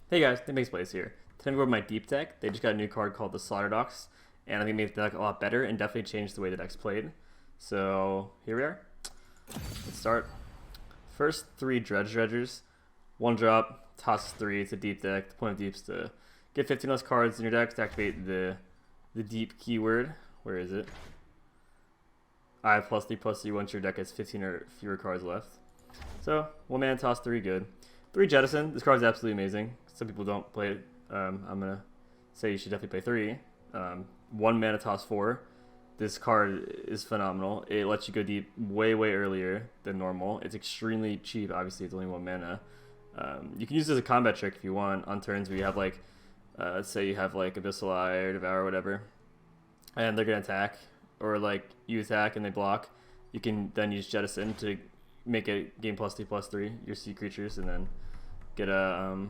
Hey guys, NicMakesPlays here. Today I'm going with my deep deck. They just got a new card called the Slaughter Docs, and I think it made the deck a lot better and definitely changed the way the deck's played. So here we are. Let's start. First three Dredgers. One drop, toss 3. It's a deep deck. The point of deep is to get 15 less cards in your deck to activate the deep keyword. Where is it? I plus 3 once your deck has 15 or fewer cards left. So 1 mana, toss 3, good. 3 Jettison. This card is absolutely amazing. Some people don't play it. I'm gonna say you should definitely play 3. 1 mana, toss 4. This card is phenomenal. It lets you go deep way earlier than normal. It's extremely cheap. Obviously, it's only 1 mana. You can use it as a combat trick if you want on turns where you have like, let's say you have like Abyssal Eye or Devour or whatever, and they're gonna attack, or like you attack and they block. You can then use Jettison to make a game +2/+3 your sea creatures, and then get a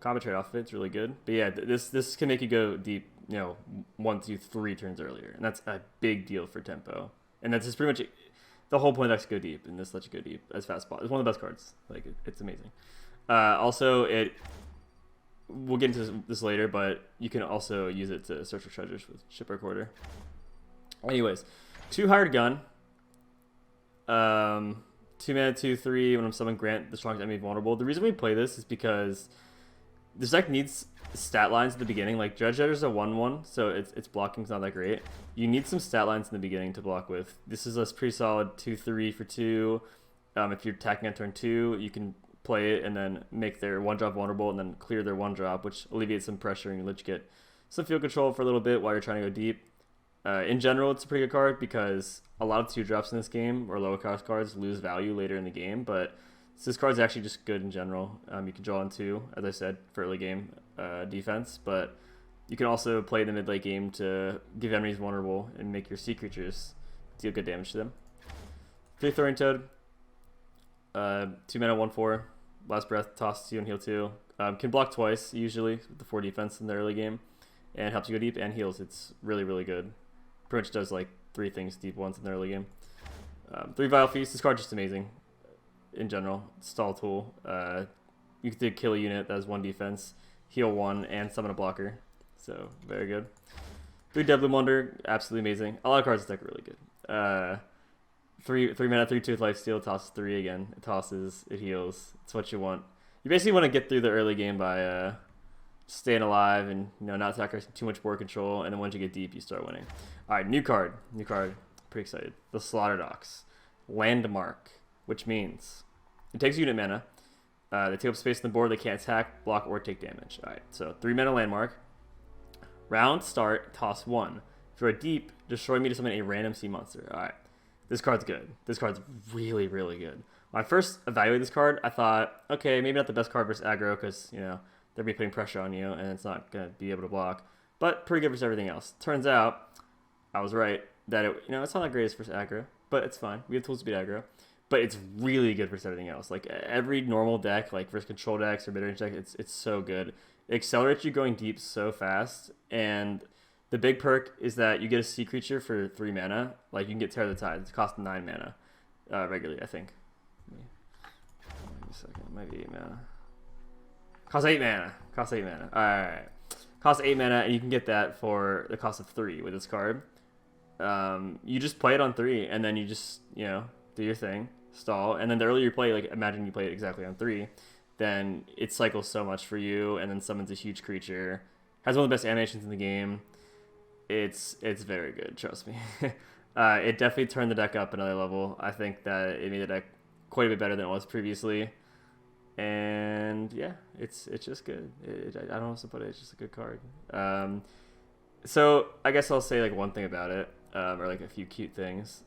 combat trade off of it. It's really good. But yeah, this can make you go deep, 1, 2, 3 turns earlier, and that's a big deal for tempo. And that's just pretty much the whole point of to go deep, and this lets you go deep as fast as possible. It's one of the best cards. Like it's amazing. Also, we'll get into this later, but you can also use it to search for treasures with Shipwreck Order. Anyways, 2 Hired Gun. 2 mana, 2/3. When I'm summoning, grant the strongest enemy vulnerable. The reason we play this is because this deck needs stat lines at the beginning. Like Dredger's a 1/1, so its blocking's not that great. You need some stat lines in the beginning to block with. This is a pretty solid 2/3 for 2. If you're attacking on turn 2, you can play it and then make their 1-drop vulnerable and then clear their 1-drop, which alleviates some pressure and let you get some field control for a little bit while you're trying to go deep. In general, it's a pretty good card because a lot of 2-drops in this game or lower cost cards lose value later in the game, but this card's actually just good in general. You can draw on 2, as I said, for early game defense, but you can also play the mid-late game to give enemies vulnerable and make your sea creatures deal good damage to them. 3 Throwing Toad. 2 mana, 1/4. Last Breath, toss 2 and heal 2. Can block twice, usually, with the 4 defense in the early game, and helps you go deep and heals. It's really good. Pretty much does like 3 things deep once in the early game. 3 Vile Feast. This card's just amazing in general. Stall tool. You can kill a unit that has 1 defense, heal 1, and summon a blocker. So very good. 3 Deadly Wonder. Absolutely amazing. A lot of cards in this deck are really good. 3 mana, 3/2 with Lifesteal. Tosses 3 again. It tosses. It heals. It's what you want. You basically want to get through the early game by staying alive and not sacrificing too much board control, and then once you get deep, you start winning. All right, new card. Pretty excited. The Slaughter Docs. Landmark, which means it takes unit mana. They take up space on the board. They can't attack, block, or take damage. All right, so 3 mana Landmark. Round start, toss 1. If you're deep, destroy me to summon a random sea monster. All right, this card's good. This card's really good. When I first evaluated this card, I thought, okay, maybe not the best card versus aggro because they'll be putting pressure on you and it's not gonna be able to block, but pretty good versus everything else. Turns out, I was right that it's not the greatest versus aggro, but it's fine. We have tools to beat aggro, but it's really good versus everything else. Like every normal deck, like versus control decks or mid-range deck, it's so good. It accelerates you going deep so fast, and the big perk is that you get a sea creature for 3 mana. Like you can get Tear the Tide. It costs 9 mana regularly, I think. Wait a second, maybe 8 mana. Costs 8 mana. Alright. Costs 8 mana, and you can get that for the cost of 3 with this card. You just play it on 3, and then you just, do your thing, stall, and then the earlier you play, like imagine you play it exactly on 3, then it cycles so much for you, and then summons a huge creature. Has one of the best animations in the game. It's very good, trust me. It definitely turned the deck up another level. I think that it made the deck quite a bit better than it was previously. And yeah, it's just good. I don't know what to put it. It's just a good card. So I guess I'll say like one thing about it, or like a few cute things.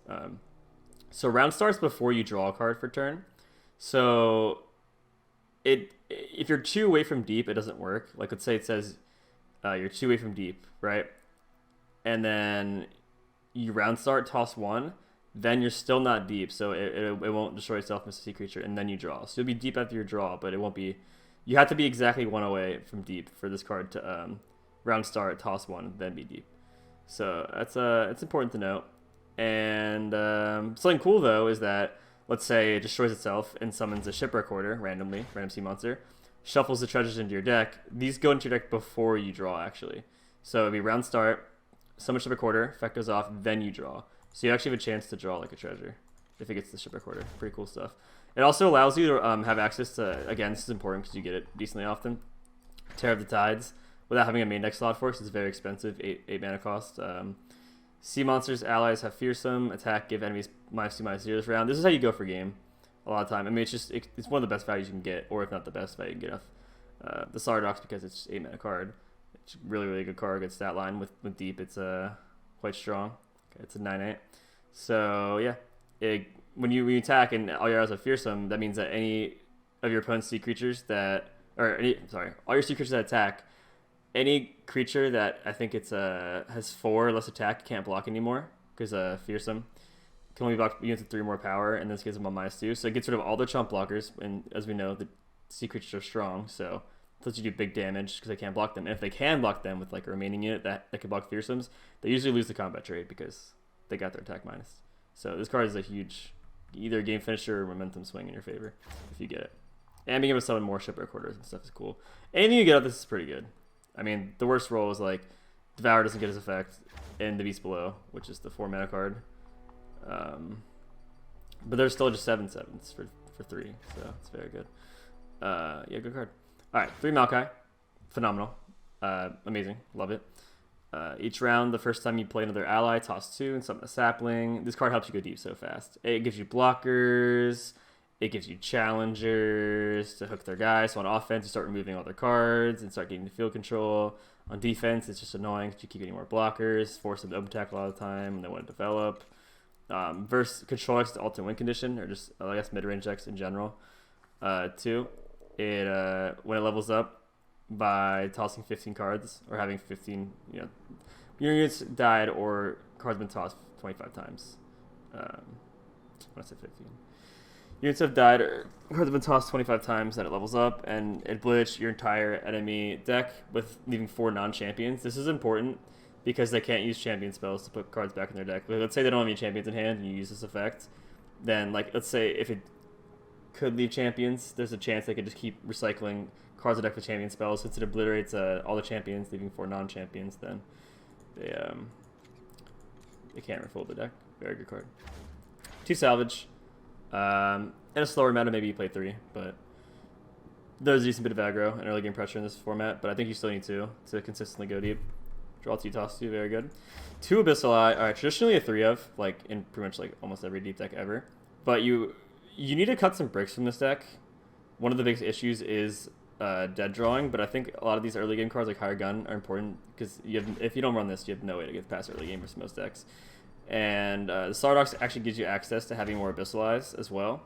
So round starts before you draw a card for turn. So if you're 2 away from deep, it doesn't work. Like let's say it says you're 2 away from deep, right? And then you round start, toss 1. Then you're still not deep, so it won't destroy itself as a sea creature, and then you draw. So you'll be deep after your draw, but it won't be. You have to be exactly 1 away from deep for this card to round start, toss 1, then be deep. So that's it's important to note. And something cool though is that let's say it destroys itself and summons a Shipwreck Order randomly, random sea monster. shuffles the treasures into your deck. These go into your deck before you draw, actually. So it'd be round start, summon ship recorder, effect goes off, then you draw. So you actually have a chance to draw like a treasure if it gets the ship recorder. Pretty cool stuff. It also allows you to have access to, again, this is important because you get it decently often, Tear of the Tides, without having a main deck slot for it, because it's very expensive, 8 mana cost. Sea monsters, allies have fearsome, attack, give enemies -2/-0 this round. This is how you go for game a lot of time. I mean, it's one of the best values you can get, or if not the best value you can get off the Sardox, because it's 8 mana card. It's a really, really good card, good stat line. With deep, it's quite strong. Okay, it's a 9/8. So yeah, when you attack and all your arrows are fearsome, that means that any of your opponent's sea creatures all your sea creatures that attack, any creature that I think it's has 4 or less attack can't block anymore, because fearsome can only block units with 3 more power, and this gives them a -2. So it gets rid of all the chump blockers, and as we know, the sea creatures are strong, so it lets you do big damage because they can't block them. And if they can block them with like a remaining unit that can block fearsomes, they usually lose the combat trade because they got their attack minus. So this card is a huge either game finisher or momentum swing in your favor if you get it. And being able to summon more ship recorders and stuff is cool. Anything you get out of this is pretty good. I mean, the worst roll is like Devour doesn't get his effect, and the Beast Below, which is the 4 mana card. But there's still just 7/7s for 3, so it's very good. Yeah, good card. All right, 3 Maokai, phenomenal, amazing, love it. Each round, the first time you play another ally, toss 2 and summon a sapling. This card helps you go deep so fast. It gives you blockers. It gives you challengers to hook their guys. So on offense, you start removing all their cards and start getting the field control. On defense, it's just annoying because you keep getting more blockers, force them to open attack a lot of the time, and they want to develop. Versus control decks, the alternate win condition, or just, I guess, mid-range decks in general. 2, when it levels up by tossing 15 cards, or having 15, your units died or cards been tossed 25 times. When I say 15. Units have died or cards have been tossed 25 times, then it levels up, and it blitz your entire enemy deck with leaving 4 non-champions. This is important because they can't use champion spells to put cards back in their deck. Let's say they don't have any champions in hand and you use this effect. Then, like, let's say if it could leave champions, there's a chance they could just keep recycling cards in the deck with champion spells. Since it obliterates all the champions, leaving 4 non-champions, then they can't refill the deck. Very good card. 2 salvage. And a slower meta, maybe you play 3, but there's a decent bit of aggro and early game pressure in this format, but I think you still need 2 to consistently go deep. Draw 2, toss 2, very good. 2 Abyssal Eye, alright, traditionally a 3 of, like, in pretty much like almost every deep deck ever, but you need to cut some bricks from this deck. One of the biggest issues is dead drawing, but I think a lot of these early game cards like Higher Gun are important because if you don't run this, you have no way to get past early game versus most decks. And the Sardox actually gives you access to having more Abyssal Eyes as well.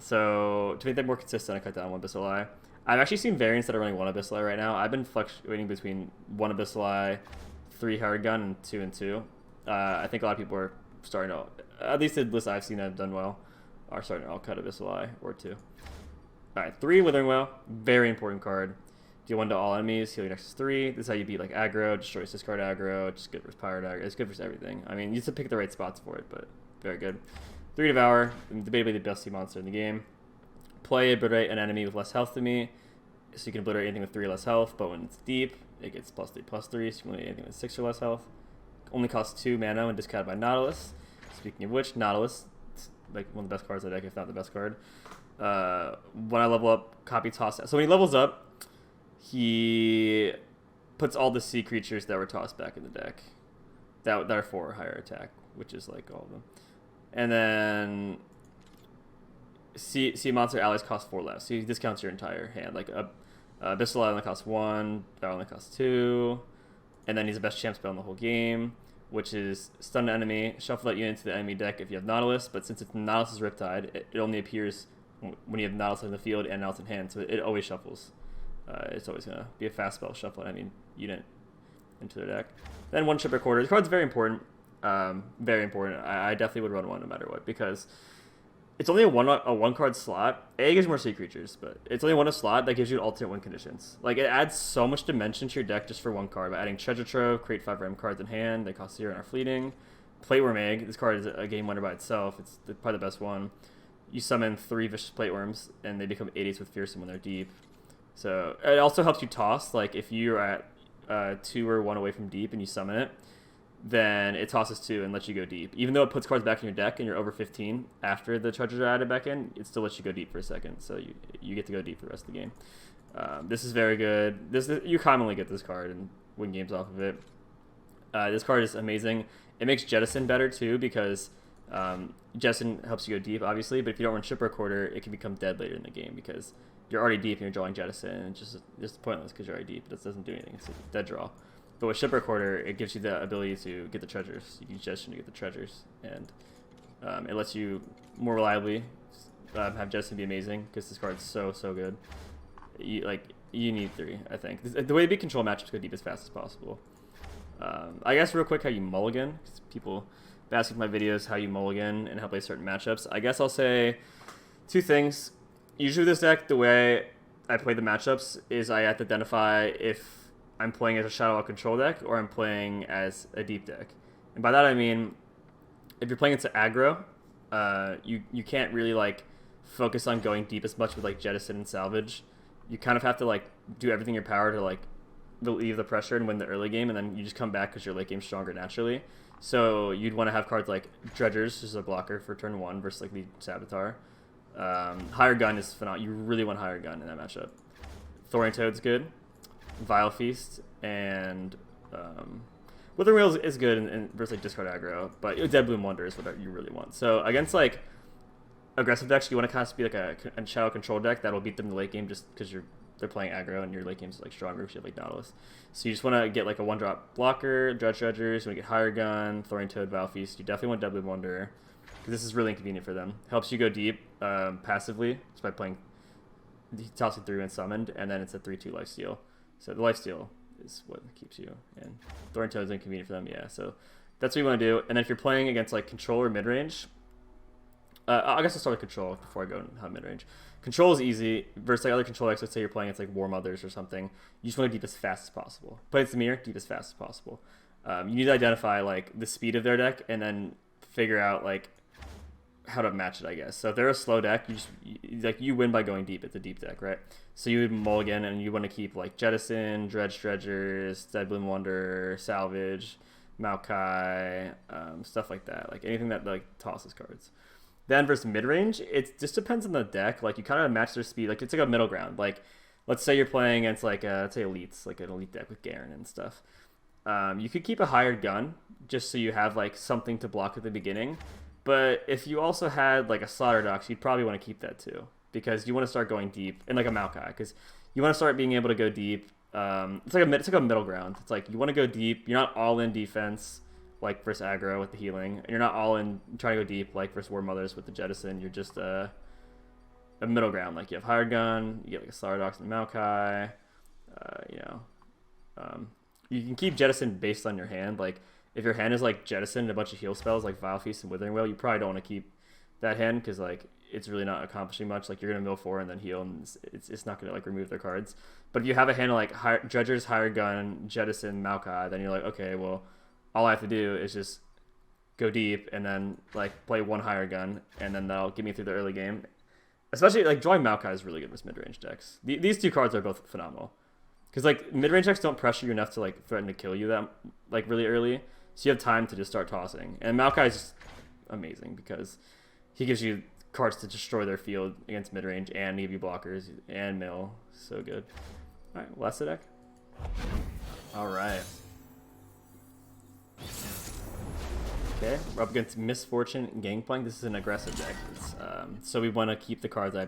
So to make that more consistent, I cut down 1 Abyssal Eye. I've actually seen variants that are running 1 Abyssal Eye right now. I've been fluctuating between 1 Abyssal Eye, 3 Hard Gun, and 2 and 2. I think a lot of people are starting to, at least the list I've seen that have done well, are starting to all cut Abyssal Eye or 2. Alright, 3 Withering Well, very important card. Deal 1 to all enemies, heal your next 3. This is how you beat like aggro, destroys discard aggro, it's good versus pirate aggro, it's good versus everything. I mean, you have to pick the right spots for it, but very good. 3 Devour, debatably the best sea monster in the game. Play, obliterate an enemy with less health than me, so you can obliterate anything with 3 or less health, but when it's deep, it gets +3/+3, so you can obliterate anything with 6 or less health. Only costs 2 mana when discarded by Nautilus. Speaking of which, Nautilus, like one of the best cards in the deck, if not the best card. When I level up, copy toss. So when he levels up, he puts all the sea creatures that were tossed back in the deck that are 4 or higher attack, which is like all of them. And then sea monster allies cost 4 less, so he discounts your entire hand. Like Abyssal Eye only costs 1, that only costs 2, and then he's the best champ spell in the whole game, which is stun an enemy, shuffle that unit to the enemy deck if you have Nautilus, but since it's Nautilus' Riptide, it only appears when you have Nautilus in the field and Nautilus in hand, so it always shuffles. It's always going to be a fast spell shuffle an enemy unit into their deck. Then 1 Ship Recorder. This card's very important. Very important. I definitely would run 1 no matter what, because it's only a one card slot. It gives you more sea creatures, but it's only 1 a slot that gives you alternate win conditions. Like, it adds so much dimension to your deck just for 1 card by adding Treasure Trove, create 5 random cards in hand. They cost 0 and are fleeting. Plateworm Egg. This card is a game winner by itself. It's probably the best one. You summon 3 Vicious Plateworms, and they become 80s with Fearsome when they're deep. So it also helps you toss. Like if you're at 2 or 1 away from deep and you summon it, then it tosses 2 and lets you go deep. Even though it puts cards back in your deck and you're over 15 after the treasures are added back in, it still lets you go deep for a second. So you get to go deep for the rest of the game. This is very good. You commonly get this card and win games off of it. This card is amazing. It makes Jettison better too because Jettison helps you go deep, obviously, but if you don't run Shipwreck Quarter, it can become dead later in the game because you're already deep and you're drawing Jettison, and it's just pointless because you're already deep. It doesn't do anything. It's a dead draw. But with Shipwreck Quarter, it gives you the ability to get the treasures. You use Jettison to get the treasures, and it lets you more reliably have Jettison be amazing because this card's so good. You need 3, I think. The way to beat control matchups go deep as fast as possible. I guess real quick how you mulligan, because people ask in my videos how you mulligan and how to play certain matchups. I guess I'll say 2 things. Usually this deck, the way I play the matchups is I have to identify if I'm playing as a Shadow Out control deck or I'm playing as a deep deck. And by that I mean, if you're playing into aggro, you can't really like focus on going deep as much with like Jettison and Salvage. You kind of have to like do everything in your power to like relieve the pressure and win the early game, and then you just come back because your late game's stronger naturally. So you'd want to have cards like Dredgers, which is a blocker for turn 1 versus like the Saboteur. Higher Gun is phenomenal. You really want Higher Gun in that matchup. Thorian Toad's good. Vile Feast and Withering Wheel is good in versus like discard aggro, but Dead Bloom Wonder is what you really want. So against like aggressive decks, you want to kind of be like a Shadow control deck that'll beat them in the late game just because they're playing aggro and your late game's like stronger because you have like Nautilus. So you just want to get like a 1-drop blocker, Dredgers, you want to get Higher Gun, Thorian Toad, Vile Feast. You definitely want Dead Bloom Wonder because this is really inconvenient for them. Helps you go deep passively just by playing tossing through and summoned, and then it's a 3/2 lifesteal. So the lifesteal is what keeps you, and Thorian Toad is inconvenient for them, yeah. So that's what you want to do. And then if you're playing against like control or mid-range, I guess I'll start with control before I go into mid-range. Control is easy versus like other control decks. Let's say you're playing against like War Mothers or something. You just want to deep as fast as possible. Play it's the mirror, deep as fast as possible. You need to identify like the speed of their deck and then figure out like how to match it, I guess. So if they're a slow deck, you win by going deep. It's a deep deck, right? So you would mulligan and you want to keep like Jettison, Dredgers, Dead Bloom Wonder, Salvage, Maokai, stuff like that. Like anything that like tosses cards. Then versus mid-range, it just depends on the deck. Like you kind of match their speed. Like it's like a middle ground. Like let's say you're playing against like let's say elites, like an elite deck with Garen and stuff. You could keep a Hired Gun just so you have like something to block at the beginning. But if you also had like a Slaughter Dox, you'd probably want to keep that too because you want to start going deep, and like a Maokai because you want to start being able to go deep. It's like a middle ground. It's like you want to go deep. You're not all in defense like versus aggro with the healing, and you're not all in trying to go deep like versus War Mothers with the Jettison. You're just a middle ground. Like you have Hired Gun, you get like a Slaughter Dox and Maokai. You can keep Jettison based on your hand. Like if your hand is like Jettison and a bunch of heal spells like Vile Feast and Withering Wail, you probably don't want to keep that hand because like it's really not accomplishing much. Like you're gonna mill 4 and then heal, and it's not gonna like remove their cards. But if you have a hand of like Dredgers, Hired Gun, Jettison, Maokai, then you're like, okay, well, all I have to do is just go deep and then like play 1 Hired Gun, and then that'll get me through the early game. Especially like drawing Maokai is really good with mid-range decks. These 2 cards are both phenomenal because like mid-range decks don't pressure you enough to like threaten to kill you that like really early. So you have time to just start tossing. And Maokai is just amazing because he gives you cards to destroy their field against mid-range and give you blockers and mill. So good. All right, last deck. All right. Okay, we're up against Misfortune and Gangplank. This is an aggressive deck. So we want to keep the cards I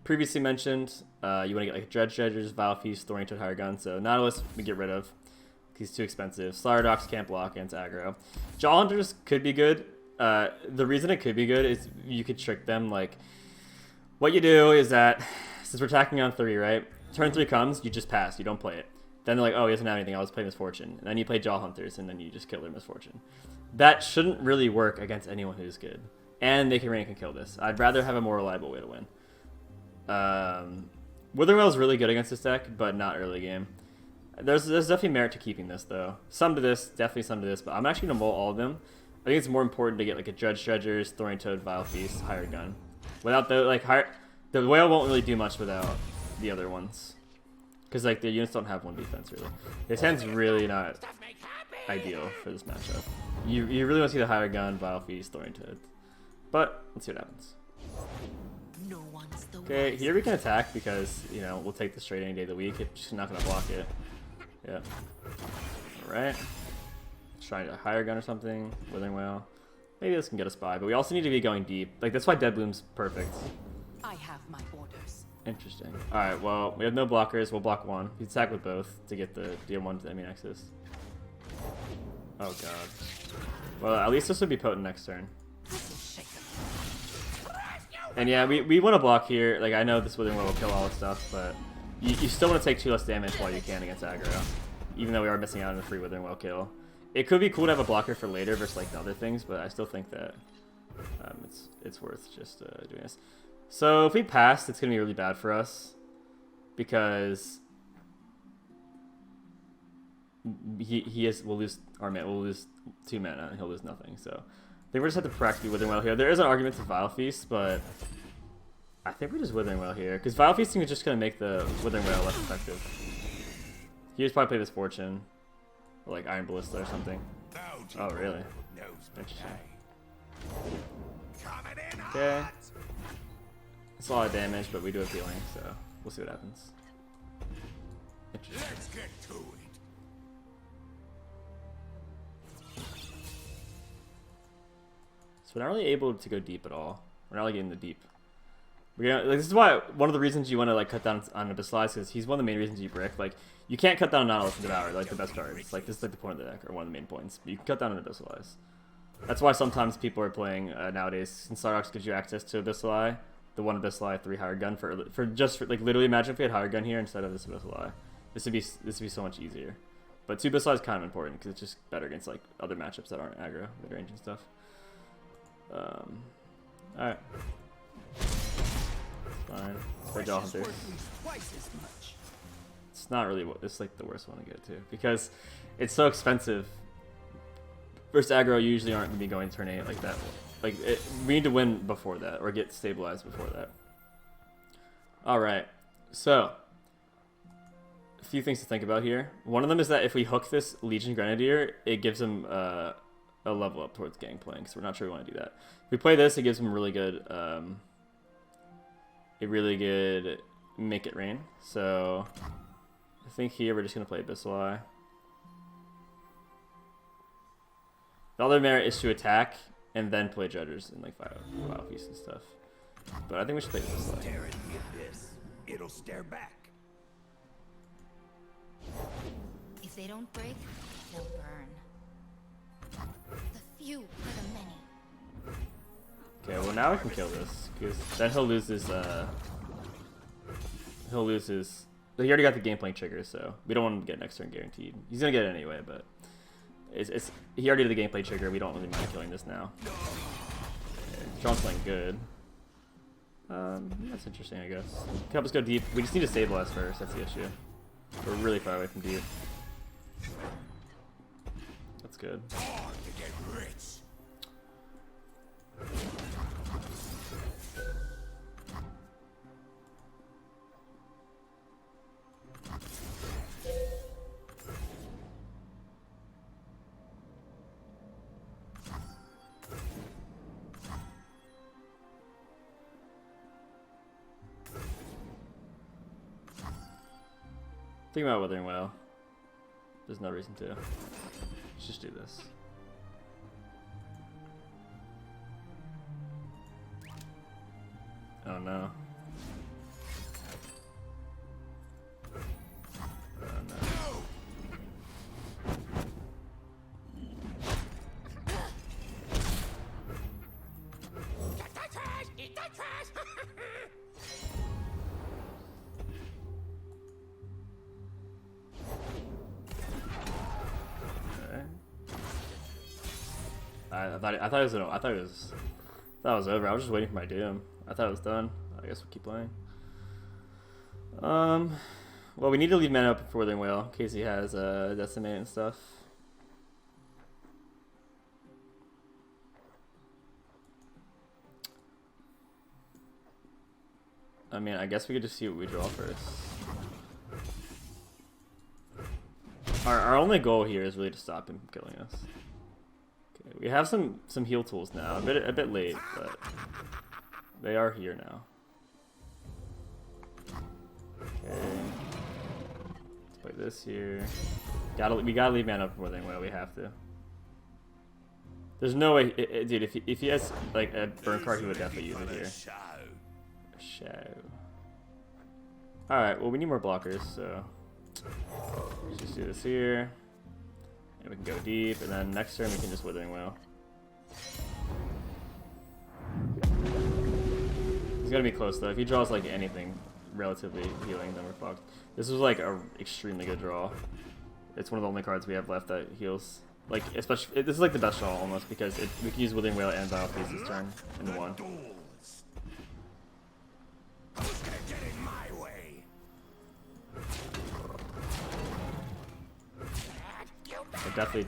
previously mentioned. You want to get like Dredgers, Vile Feast, Thorian Toad, Higher Gun. So Nautilus we get rid of. He's too expensive. Slaughter Dox can't block against aggro. Jaw Hunters could be good. The reason it could be good is you could trick them. Like, what you do is that, since we're attacking on 3, right? Turn 3 comes, you just pass. You don't play it. Then they're like, oh, he doesn't have anything. I'll just play Misfortune. And then you play Jaw Hunters, and then you just kill their Misfortune. That shouldn't really work against anyone who's good. And they can rank and kill this. I'd rather have a more reliable way to win. Withering Wail is really good against this deck, but not early game. There's definitely merit to keeping this, though. Some to this, definitely some to this, but I'm actually going to mull all of them. I think it's more important to get like a Dredgers, Thorian Toad, Vile Feast, Hired Gun. Without the, like, the Whale won't really do much without the other ones. because like the units don't have one defense really. His hand's really not ideal for this matchup. You really want to see the higher gun, Vile Feast, Thornton, but let's see what happens. Okay, here we can attack because you know we'll take this trade any day of the week. It's just not gonna block it. Yeah. All right. Let's try a higher gun or something. Withering Whale. Maybe this can get us by, but we also need to be going deep. Like that's why Dead Bloom's perfect. I have my orders. Interesting. Alright, well, we have no blockers. We'll block one. We attack with both to get the DM1 to the enemy nexus. Oh god. Well, at least this would be potent next turn. And yeah, we want to block here. Like, I know this Withering Will kill all this stuff, but you still want to take 2 less damage while you can against aggro. Even though we are missing out on a free Withering Will kill. It could be cool to have a blocker for later versus like the other things, but I still think that it's worth just doing this. So if we pass, it's going to be really bad for us because we'll lose our mana, we'll lose 2 mana and he'll lose nothing. So I think we're just have to practically Withering Well here. There is an argument to Vile Feast, but I think we're just Withering Well here because Vile Feasting is just going to make the Withering Well less effective. He just probably play this Fortune or like Iron Ballista or something. Oh really? Interesting. Okay. It's a lot of damage, but we do have healing, so we'll see what happens. Interesting. Let's get to it. So we're not really able to go deep at all. We're not really getting the deep. Like, this is why one of the reasons you want to like cut down on Abyssalize, because he's one of the main reasons you brick. Like you can't cut down on Nautilus and Devour, like the best cards. Like this is like the point of the deck, or one of the main points. But you can cut down on Abyssalize. That's why sometimes people are playing nowadays. Since Stardox gives you access to Abyssali, the 1 Abyssali 3 higher gun for like literally imagine if we had higher gun here instead of this Abyssali. This would be so much easier. But 2 Abyssali is kind of important because it's just better against like other matchups that aren't aggro, mid range and stuff. All right. Fine. Play Jaw Hunter. It's not really it's like the worst one to get to because it's so expensive. Versus aggro usually aren't going to be going turn 8 like that. Like we need to win before that or get stabilized before that. All right. So a few things to think about here. One of them is that if we hook this Legion Grenadier, it gives him a level up towards Gangplank. So we're not sure we want to do that. If we play this, it gives him really good Make It Rain. So I think here we're just going to play Abyssali. The other merit is to attack and then play Judges and like Vile Feast and stuff. But I think we should play Abyssali. Stare at the abyss. It'll stare back. If they don't break, they'll burn. The few are the many. Okay, well now we can kill this because then he'll lose his he already got the Gangplank trigger, so we don't want him to get next turn guaranteed. He's gonna get it anyway, but he already did the Gameplay trigger. We don't really mind killing this now. Okay, John's playing good. That's interesting, I guess. Can help us go deep. We just need to stabilize first. That's the issue. We're really far away from deep. That's good. Think about Withering Well. There's no reason to. Let's just do this. Oh no. Oh no. Eat that trash! I thought it was over. I was just waiting for my doom. I thought it was done. I guess we'll keep playing. Well, we need to leave mana open for Withering Whale in case he has Decimate and stuff. I mean, I guess we could just see what we draw first. Our only goal here is really to stop him from killing us. Okay, we have some heal tools now. A bit late, but they are here now. Okay. Let's play this here. We gotta leave mana up more than well. We have to. There's no way, dude. If he has like a burn card, he would definitely use it here. A show. All right. Well, we need more blockers, so let's just do this here, and we can go deep. And then next turn we can just Withering Wail. He's gonna be close though. If he draws like anything relatively healing, then we're fucked. This was like a extremely good draw. It's one of the only cards we have left that heals. Like, especially, this is like the best draw almost because we can use Withering Wail and Vile Feast this turn in one.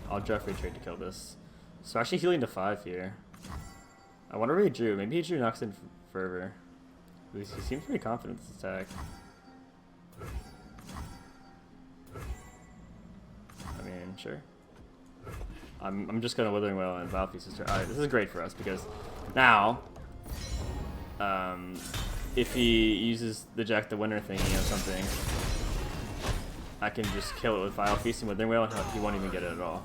I'll definitely trade to kill this. So actually healing to 5 here. I wonder where he drew. Maybe he drew Nox in Fervor. He seems pretty confident in this attack. I mean, sure. I'm just gonna Withering Wail and Vile Feast this turn. Alright, this is great for us because now, if he uses the Jack the Winner thingy or something, I can just kill it with Vile Feast and Withering Wail and he won't even get it at all.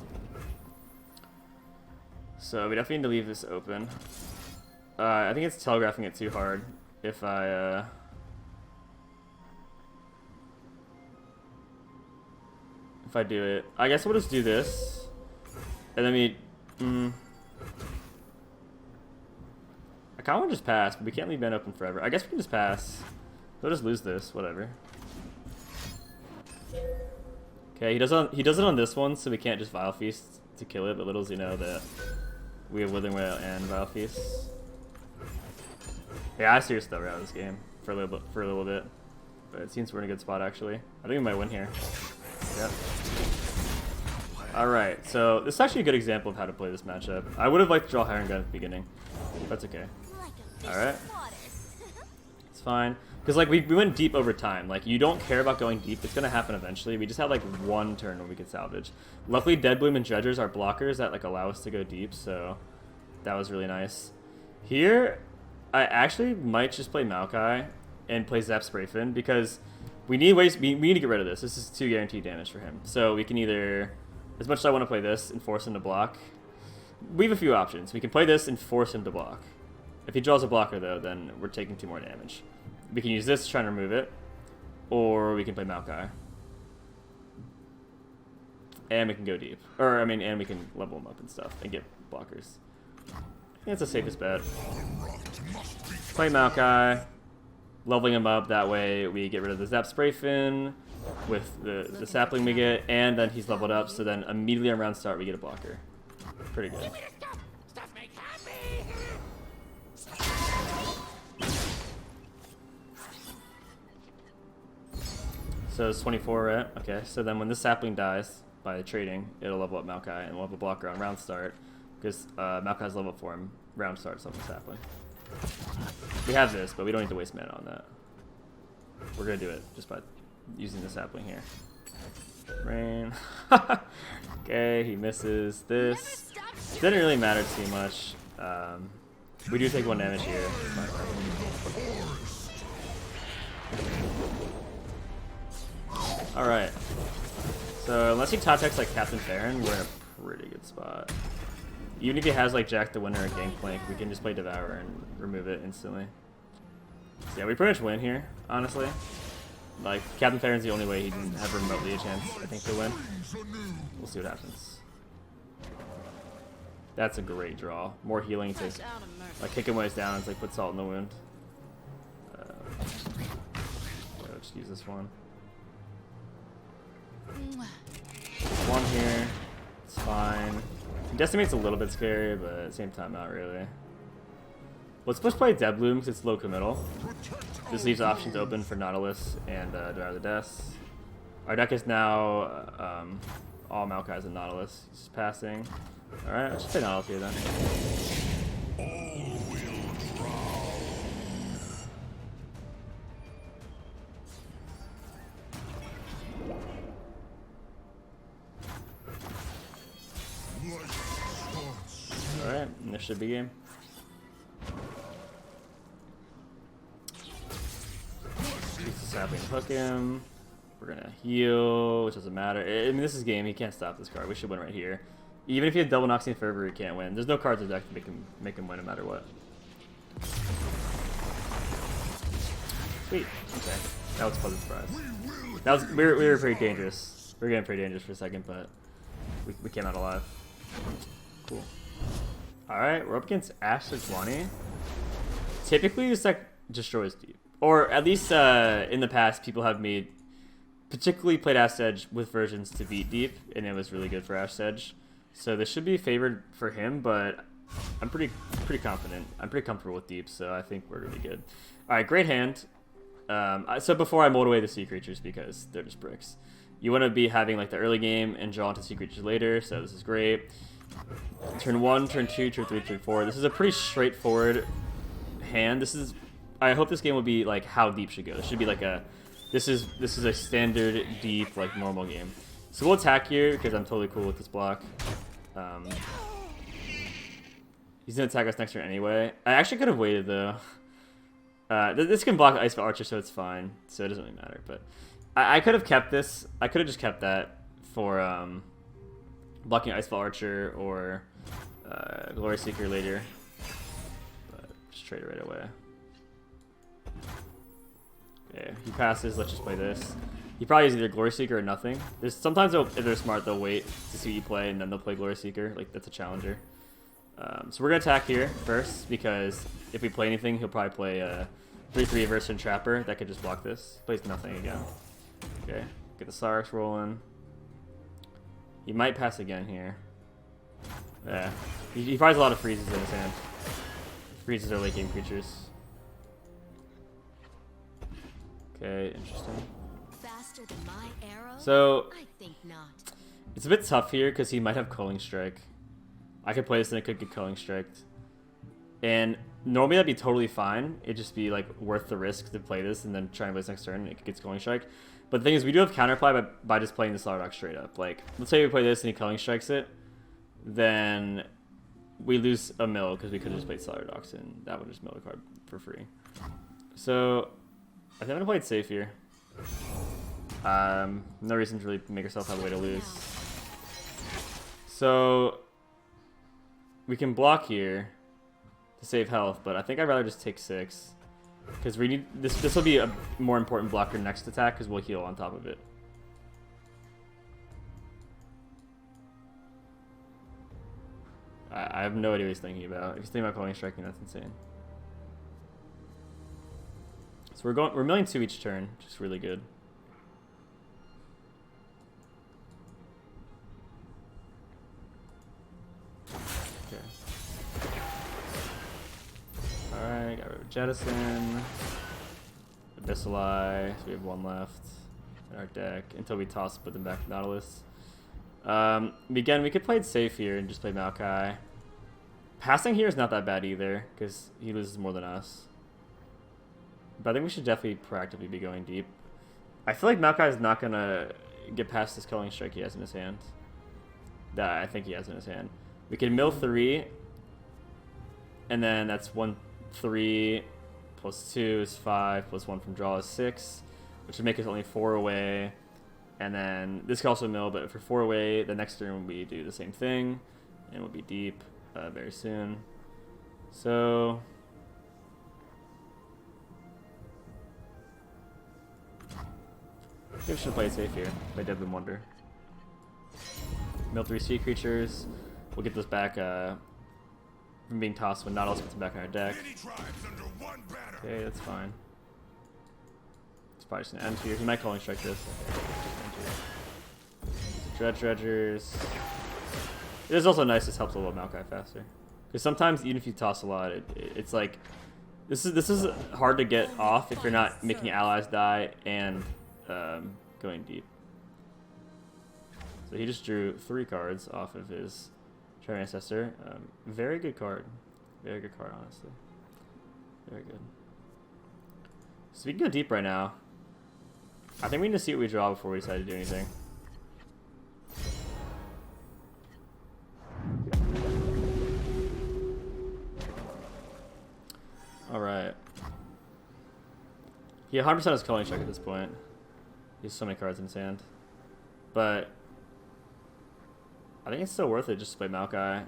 So we definitely need to leave this open. I think it's telegraphing it too hard if I do it. I guess we'll just do this. And then we I kinda wanna just pass, but we can't leave Ben open forever. I guess we can just pass. We'll just lose this, whatever. Okay, he does it on this one, so we can't just Vile Feast to kill it, but little does he know that we have Withering Wail and Vile Feast. Yeah, I seriously thought we're out of this game for a little bit. But it seems we're in a good spot actually. I think we might win here. Yep. Alright, so this is actually a good example of how to play this matchup. I would have liked to draw Iron Gun at the beginning. That's okay. Alright. It's fine. Because like we went deep over time. Like you don't care about going deep. It's gonna happen eventually. We just had like one turn where we could salvage. Luckily Deadbloom and Dredgers are blockers that like allow us to go deep, so that was really nice. Here, I actually might just play Maokai and play Zap Sprayfin because we need ways we need to get rid of this. This is 2 guaranteed damage for him. So we can either, as much as I want to play this and force him to block, we have a few options. We can play this and force him to block. If he draws a blocker though, then we're taking 2 more damage. We can use this to try and remove it, or we can play Maokai. And we can go deep. Or, I mean, and we can level him up and stuff and get blockers. I think that's the safest bet. Play Maokai, leveling him up, that way we get rid of the Zap Sprayfin with the sapling we get, and then he's leveled up, so then immediately on round start we get a blocker. Pretty good. So it's 24, right? Okay, so then when this sapling dies by trading, it'll level up Maokai, and we'll have a blocker on round start, because Maokai's level up for him. Round starts on the sapling. We have this, but we don't need to waste mana on that. We're gonna do it just by using the sapling here. Rain. Okay, he misses this. Didn't really matter too much. We do take 1 damage here. Alright. So unless he top decks like Captain Farron, we're in a pretty good spot. Even if he has like Jack the Winner or Gangplank, we can just play Devour and remove it instantly. So yeah, we pretty much win here, honestly. Like, Captain Farron's the only way he can have remotely a chance, I think, to win. We'll see what happens. That's a great draw. More healing to like kick him when he's down. It's like put salt in the wound. I'll just use this one. One here. It's fine. Decimate's a little bit scary, but at the same time, not really. Let's push play Deadbloom because it's low committal. This leaves options open for Nautilus and Dire the Deaths. Our deck is now all Maokai's and Nautilus. He's just passing. Alright, let's just play Nautilus here then. should be game. Jesus, happening. Hook him. We're gonna heal, which doesn't matter. I mean, this is game. He can't stop this card. We should win right here. Even if he had double Noxian Fervor, he can't win. There's no cards in the deck to make him win no matter what. Sweet. Okay. That was a pleasant surprise. That was we were pretty dangerous. We were getting pretty dangerous for a second, but we came out alive. Cool. Alright, we're up against Ash Sejuani. Typically this deck destroys deep. Or at least in the past people have made particularly played Ash Sedge with versions to beat deep, and it was really good for Ash Sedge. So this should be favored for him, but I'm pretty confident. I'm pretty comfortable with deep, so I think we're really good. Alright, great hand. So before I mold away the sea creatures because they're just bricks. You want to be having like the early game and draw into sea creatures later, so this is great. Turn 1, turn 2, turn 3, turn 4. This is a pretty straightforward hand. I hope this game will be like how deep should go. This should be like a this is a standard deep like normal game. So we'll attack here because I'm totally cool with this block. He's gonna attack us next turn anyway. I actually could have waited though. This can block Ice Archer, so it's fine. So it doesn't really matter. But I could have kept this. I could have just kept that for blocking Icefall Archer or Glory Seeker later. But just trade it right away. Okay, he passes. Let's just play this. He probably is either Glory Seeker or nothing. There's sometimes if they're smart, they'll wait to see you play and then they'll play Glory Seeker. Like that's a challenger. So we're gonna attack here first because if we play anything, he'll probably play 3/3 Aversion Trapper that could just block this. Plays nothing again. Okay, get the Sarx rolling. He might pass again here. Yeah, he probably has a lot of freezes in his hand. Freezes are late game creatures. Okay, interesting. Faster than my arrow? So I think not. it's a bit tough here because he might have Culling Strike. I could play this and it could get Culling Striked. And normally that'd be totally fine. It'd just be like worth the risk to play this and then try and play this next turn and it gets Culling Strike. But the thing is, we do have counterplay by just playing the Slaughterdock straight up. Like, let's say we play this and he Culling Strikes it, then we lose a mill because we could have just played Slaughterdogs and that would just mill the card for free. So I think I'm gonna play it safe here. No reason to really make ourselves have a way to lose. So we can block here to save health, but I think I'd rather just take 6 because we need this. This will be a more important blocker next attack because we'll heal on top of it. I have no idea what he's thinking about. If he's thinking about Culling Striking, that's insane. So we're milling 2 each turn, which is really good. Okay. Alright, got rid of Jettison. Abyssal Eye, so we have 1 left in our deck until we toss put them back to Nautilus. Again, we could play it safe here and just play Maokai. Passing here is not that bad either because he loses more than us. But I think we should definitely proactively be going deep. I feel like Maokai is not going to get past this Culling Strike he has in his hand. That I think he has in his hand. We can mill 3. And then that's 1/3 plus 2 is 5 plus 1 from draw is 6. Which would make us only 4 away. And then this can also mill, but for 4 away, the next turn we do the same thing. And we'll be deep very soon. So I think we should play it safe here. Play Deadman Wonder. Mill 3 sea creatures. We'll get those back from being tossed when Nautilus gets them back in our deck. Okay, that's fine. It's probably just gonna end here. He might Culling Strike this. Okay, Dredgers. It is also nice. This helps level up Maokai faster. Because sometimes even if you toss a lot, it's like this is hard to get off if you're not making allies die and going deep. So he just drew 3 cards off of his Treant Ancestor. Very good card. Very good card, honestly. Very good. So we can go deep right now. I think we need to see what we draw before we decide to do anything. Alright. He 100% has Culling Strike at this point. He has so many cards in his hand. But I think it's still worth it just to play Maokai.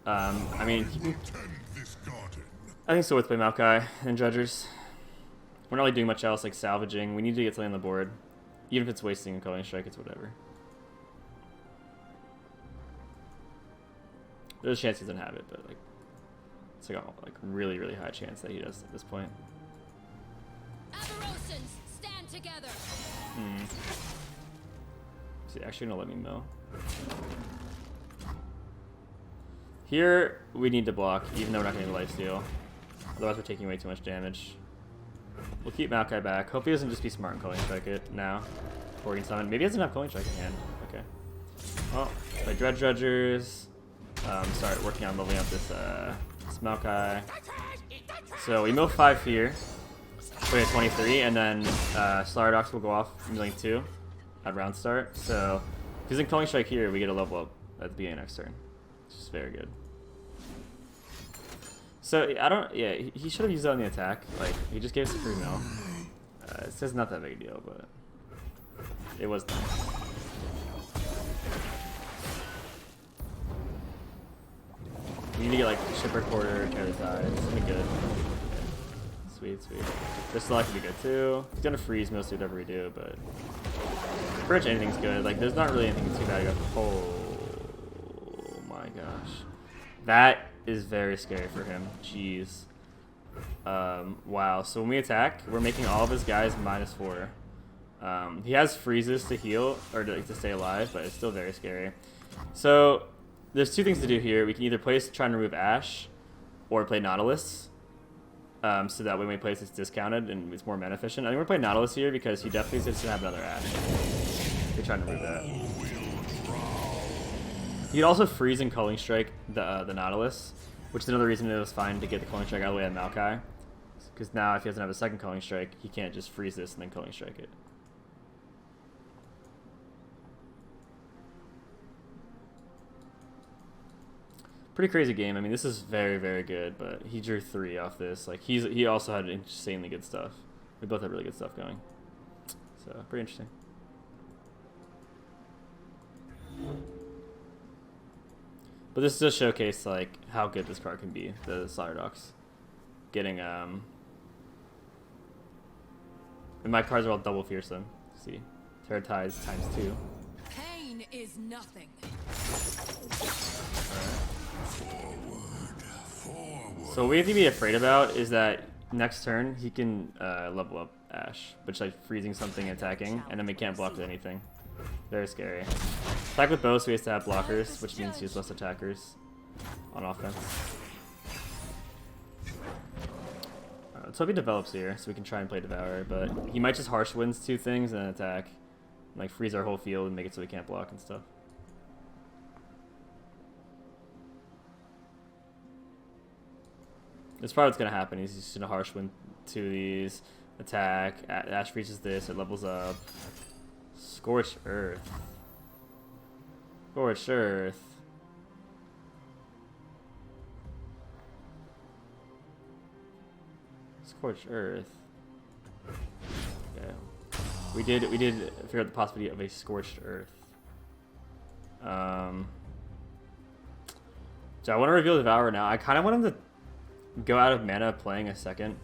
I mean, I think it's still worth playing Maokai and Dredgers. We're not really doing much else like salvaging. We need to get something on the board. Even if it's wasting a Culling Strike, it's whatever. There's a chance he doesn't have it, but like it's like a really, really high chance that he does at this point. Stand together. Is he actually gonna let me mill? Here we need to block, even though we're not getting the lifesteal. Otherwise we're taking way too much damage. We'll keep Maokai back. Hope he doesn't just be smart and Culling Strike it now. Before we can summon. Maybe he doesn't have Culling Strike in hand. Okay. Well, play Dredgers. Start working on leveling up this Maokai. So we mill 5 here. Play at 23, and then Slardox will go off milling 2 at round start. So if he's in Culling Strike here, we get a level up at the beginning of next turn. Which is very good. So yeah, he should have used that on the attack. Like, he just gave us a free mill. It's just not that big a deal, but it was nice. We need to get like Shipper Quarter, Tear the Tide. It's gonna be good. Okay. Sweet. This select will be good too. He's gonna freeze mostly whatever we do, but pretty much anything's good. Like, there's not really anything too bad about. Oh my gosh, that is very scary for him. Jeez. Wow. So when we attack, we're making all of his guys -4. He has freezes to heal or to stay alive, but it's still very scary. So there's 2 things to do here. We can either try and remove Ash, or play Nautilus. So that when we place, it's discounted and it's more mana efficient. I think we're playing Nautilus here because he definitely doesn't have another Ash. We're trying to remove that. He could also freeze and Culling Strike the Nautilus, which is another reason it was fine to get the Culling Strike out of the way at Maokai. Because now if he doesn't have a second Culling Strike, he can't just freeze this and then Culling Strike it. Pretty crazy game. I mean, this is very, very good, but he drew 3 off this. Like, he also had insanely good stuff. We both had really good stuff going. So, pretty interesting. But this does showcase, like, how good this card can be, the Slardox. Getting, and my cards are all double fearsome. See? Tear Tides ×2. Pain is nothing. So what we have to be afraid about is that next turn he can level up Ash, which is like freezing something, attacking, and then we can't block with anything. Very scary. Attack with bow, so he has to have blockers, which means he has less attackers on offense. Let's hope he develops here, so we can try and play Devourer, but he might just Harsh Winds 2 things and then attack. And, like, freeze our whole field and make it so we can't block and stuff. That's probably what's going to happen. He's just going to Harsh Wind 2 these, attack, Ash freezes this, it levels up. Scorched Earth. Scorched Earth. Scorched Earth. Okay. We did figure out the possibility of a Scorched Earth. So I want to reveal Devourer now. I kind of want him to go out of mana playing a second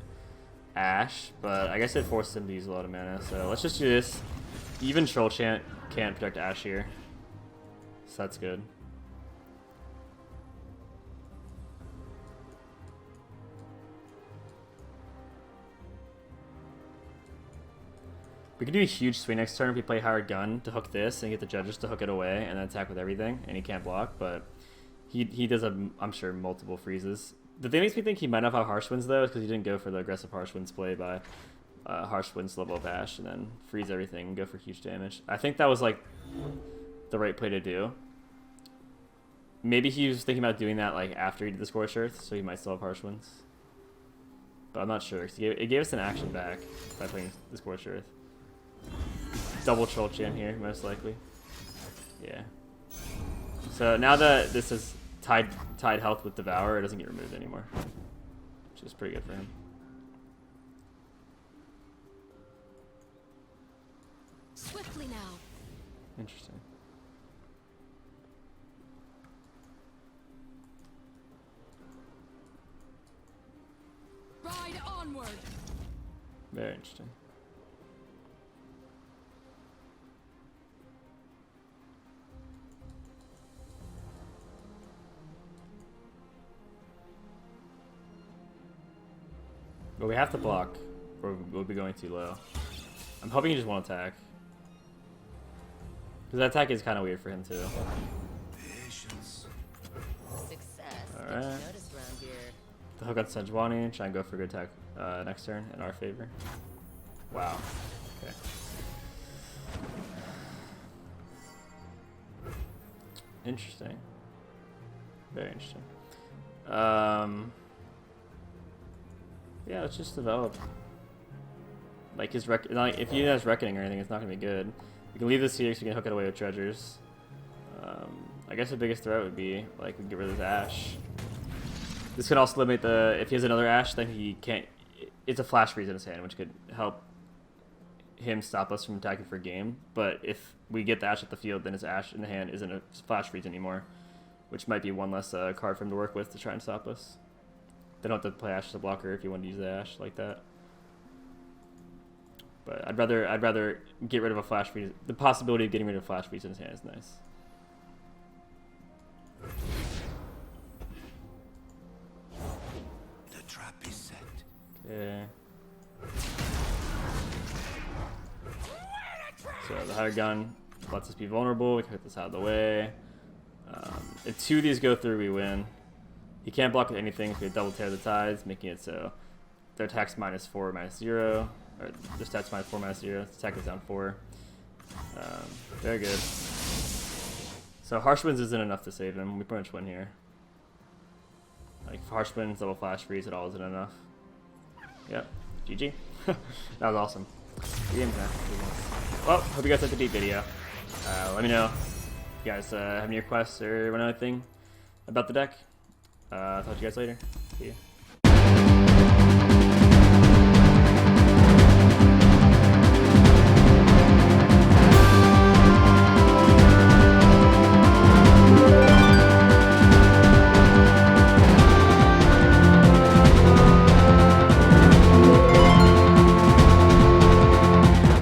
Ash, but I guess it forces him to use a lot of mana, so let's just do this. Even Troll Chant can't protect Ash here, so that's good. We could do a huge swing next turn if we play Hired Gun to hook this and get the judges to hook it away and then attack with everything, and he can't block, but he does have, I'm sure, multiple freezes. The thing makes me think he might not have Harsh Winds, though, is because he didn't go for the aggressive Harsh Winds play by Harsh Winds level of Ash and then freeze everything and go for huge damage. I think that was, like, the right play to do. Maybe he was thinking about doing that, like, after he did the Scorched Earth, so he might still have Harsh Winds. But I'm not sure, because it gave us an action back by playing the Scorched Earth. Double Troll Chant here, most likely. Yeah. So now that this is tied health with Devour, it doesn't get removed anymore. which is pretty good for him. Swiftly now. Interesting. Ride onward. Very interesting. But we have to block, or we'll be going too low. I'm hoping he just won't attack. Because that attack is kind of weird for him too. Patience. Success. Alright. Noticed around here. The hook on Sejuani, try and go for a good attack next turn in our favor. Wow. Okay. Interesting. Very interesting. Yeah, let's just develop. Like his if he has Reckoning or anything, it's not gonna be good. We can leave this here so we can hook it away with treasures. I guess the biggest threat would be like we can get rid of this Ash. This could also limit the if he has another Ash, then he can't. It's a flash freeze in his hand, which could help him stop us from attacking for game. But if we get the Ash at the field, then his Ash in the hand isn't a flash freeze anymore, which might be one less card for him to work with to try and stop us. They don't have to play Ash as a blocker if you want to use the Ash like that. But I'd rather get rid of a flash freeze. The possibility of getting rid of a flash freeze in his hand is nice. The trap is set. Okay. So the higher gun lets us be vulnerable. We can get this out of the way. If two of these go through, we win. He can't block with anything if we double tear the tides, making it so their attack's -4, -0, or their stats -4, -0. Attack is down 4. Very good. So Harsh Winds isn't enough to save him. We pretty much win here. Like Harsh Winds, double flash freeze, it all isn't enough. Yep. GG. That was awesome. Good game, man. Well, hope you guys liked the deep video. Let me know if you guys have any requests or anything about the deck. Talk to you guys later. See ya.